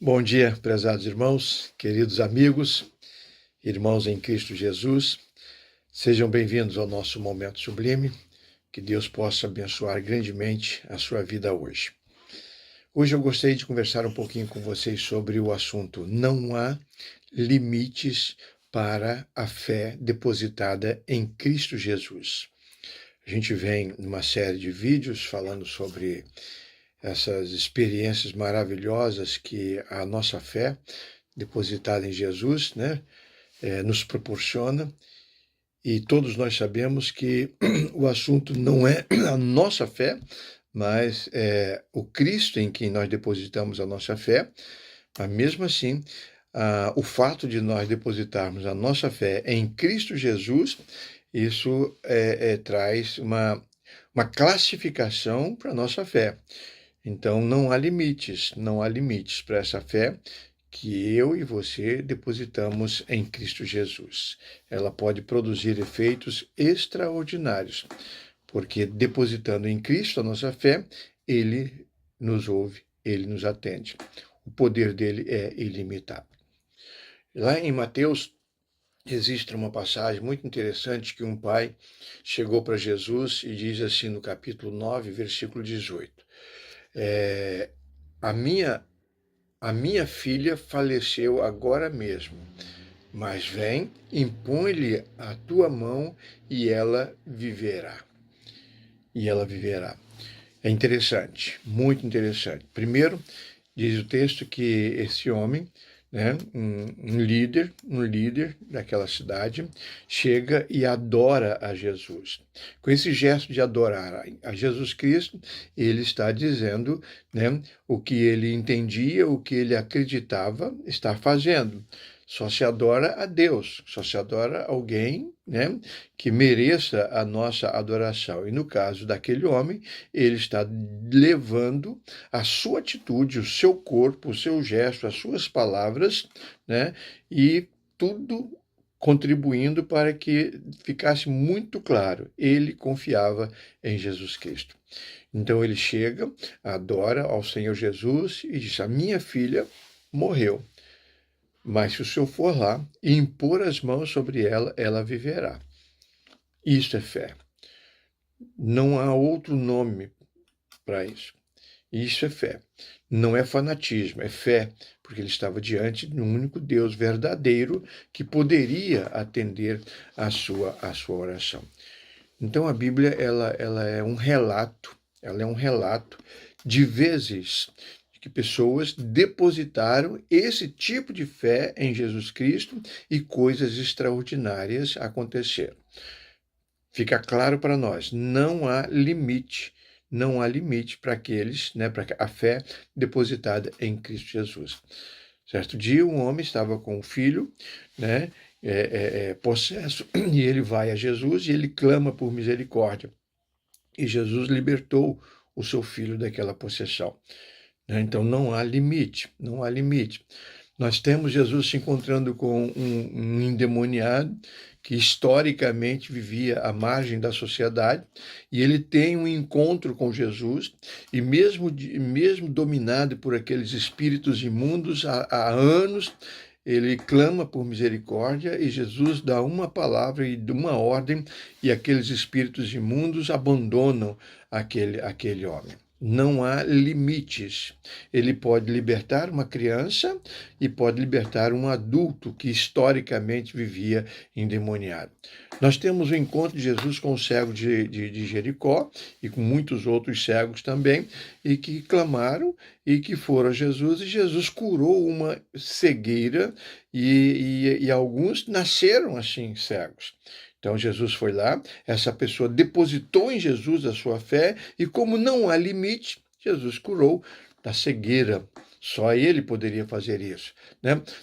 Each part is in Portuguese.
Bom dia, prezados irmãos, queridos amigos, irmãos em Cristo Jesus. Sejam bem-vindos ao nosso Momento Sublime. Que Deus possa abençoar grandemente a sua vida hoje. Hoje eu gostaria de conversar um pouquinho com vocês sobre o assunto não há limites para a fé depositada em Cristo Jesus. A gente vem numa série de vídeos falando sobre essas experiências maravilhosas que a nossa fé depositada em Jesus, nos proporciona. E todos nós sabemos que o assunto não é a nossa fé, mas é o Cristo em quem nós depositamos a nossa fé. Mas mesmo assim, o fato de nós depositarmos a nossa fé em Cristo Jesus, isso traz uma classificação para a nossa fé. Então, não há limites para essa fé que eu e você depositamos em Cristo Jesus. Ela pode produzir efeitos extraordinários, porque depositando em Cristo a nossa fé, Ele nos ouve, Ele nos atende. O poder dele é ilimitado. Lá em Mateus, existe uma passagem muito interessante que um pai chegou para Jesus e diz assim no capítulo 9, versículo 18. A minha filha faleceu agora mesmo, mas vem, impõe-lhe a tua mão e ela viverá. É interessante, muito interessante. Primeiro, diz o texto que esse homem, um líder daquela cidade, chega e adora a Jesus. Com esse gesto de adorar a Jesus Cristo, ele está dizendo, o que ele entendia, o que ele acreditava estar fazendo. Só se adora a Deus, só se adora alguém, que mereça a nossa adoração. E no caso daquele homem, ele está levando a sua atitude, o seu corpo, o seu gesto, as suas palavras, e tudo contribuindo para que ficasse muito claro, ele confiava em Jesus Cristo. Então ele chega, adora ao Senhor Jesus e diz: a minha filha morreu, mas se o Senhor for lá e impor as mãos sobre ela, ela viverá. Isso é fé. Não há outro nome para isso. Isso é fé. Não é fanatismo, é fé, porque ele estava diante de um único Deus verdadeiro que poderia atender a sua oração. Então a Bíblia ela é um relato de vezes que pessoas depositaram esse tipo de fé em Jesus Cristo e coisas extraordinárias aconteceram. Fica claro para nós, não há limite para aqueles, para a fé depositada em Cristo Jesus. Certo dia, um homem estava com um filho, possesso, e ele vai a Jesus e ele clama por misericórdia. E Jesus libertou o seu filho daquela possessão. Então não há limite. Nós temos Jesus se encontrando com um endemoniado que historicamente vivia à margem da sociedade, e ele tem um encontro com Jesus, e mesmo dominado por aqueles espíritos imundos há anos, ele clama por misericórdia e Jesus dá uma palavra e uma ordem, e aqueles espíritos imundos abandonam aquele homem. Não há limites. Ele pode libertar uma criança e pode libertar um adulto que historicamente vivia endemoniado. Nós temos o encontro de Jesus com o cego de Jericó e com muitos outros cegos também, e que clamaram e que foram a Jesus, e Jesus curou uma cegueira e alguns nasceram assim cegos. Então Jesus foi lá, essa pessoa depositou em Jesus a sua fé, e como não há limite, Jesus curou da cegueira. Só ele poderia fazer isso.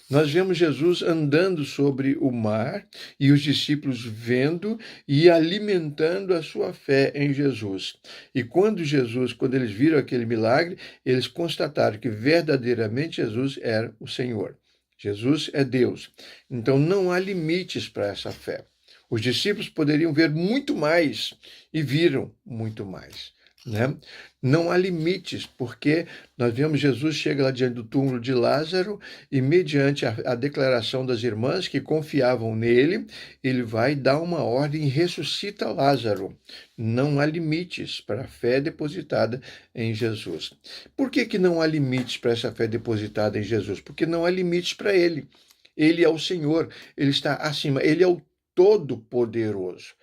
Nós vemos Jesus andando sobre o mar e os discípulos vendo e alimentando a sua fé em Jesus. E quando eles viram aquele milagre, eles constataram que verdadeiramente Jesus era o Senhor. Jesus é Deus. Então não há limites para essa fé. Os discípulos poderiam ver muito mais e viram muito mais. né? Não há limites, porque nós vemos Jesus chega lá diante do túmulo de Lázaro e, mediante a declaração das irmãs que confiavam nele, ele vai dar uma ordem e ressuscita Lázaro. Não há limites para a fé depositada em Jesus. Por que não há limites para essa fé depositada em Jesus? Porque não há limites para ele. Ele é o Senhor, ele está acima, ele é o Todo-Poderoso.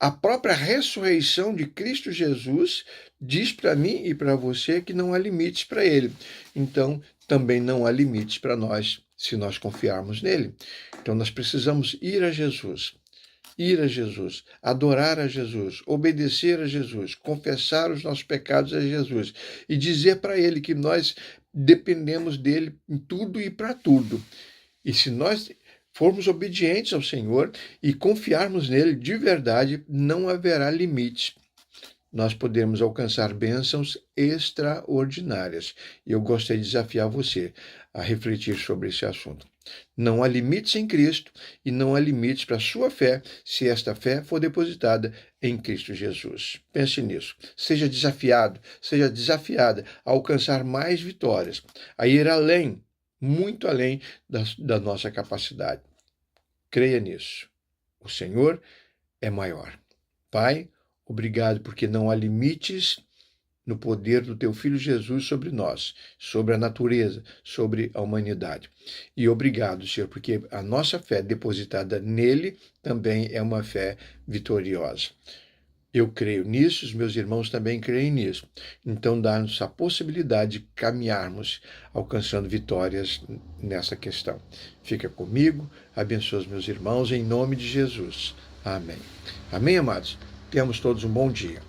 A própria ressurreição de Cristo Jesus diz para mim e para você que não há limites para ele. Então, também não há limites para nós, se nós confiarmos nele. Então, nós precisamos ir a Jesus, adorar a Jesus, obedecer a Jesus, confessar os nossos pecados a Jesus e dizer para ele que nós dependemos dele em tudo e para tudo. E se nós formos obedientes ao Senhor e confiarmos nele de verdade, não haverá limites. Nós podemos alcançar bênçãos extraordinárias. E eu gostaria de desafiar você a refletir sobre esse assunto. Não há limites em Cristo e não há limites para a sua fé, se esta fé for depositada em Cristo Jesus. Pense nisso. Seja desafiado, seja desafiada a alcançar mais vitórias, a ir além, muito além da nossa capacidade. Creia nisso. O Senhor é maior. Pai, obrigado porque não há limites no poder do teu Filho Jesus sobre nós, sobre a natureza, sobre a humanidade. E obrigado, Senhor, porque a nossa fé depositada nele também é uma fé vitoriosa. Eu creio nisso, os meus irmãos também creem nisso. Então, dá-nos a possibilidade de caminharmos alcançando vitórias nessa questão. Fica comigo, abençoa os meus irmãos, em nome de Jesus. Amém. Amém, amados? Tenhamos todos um bom dia.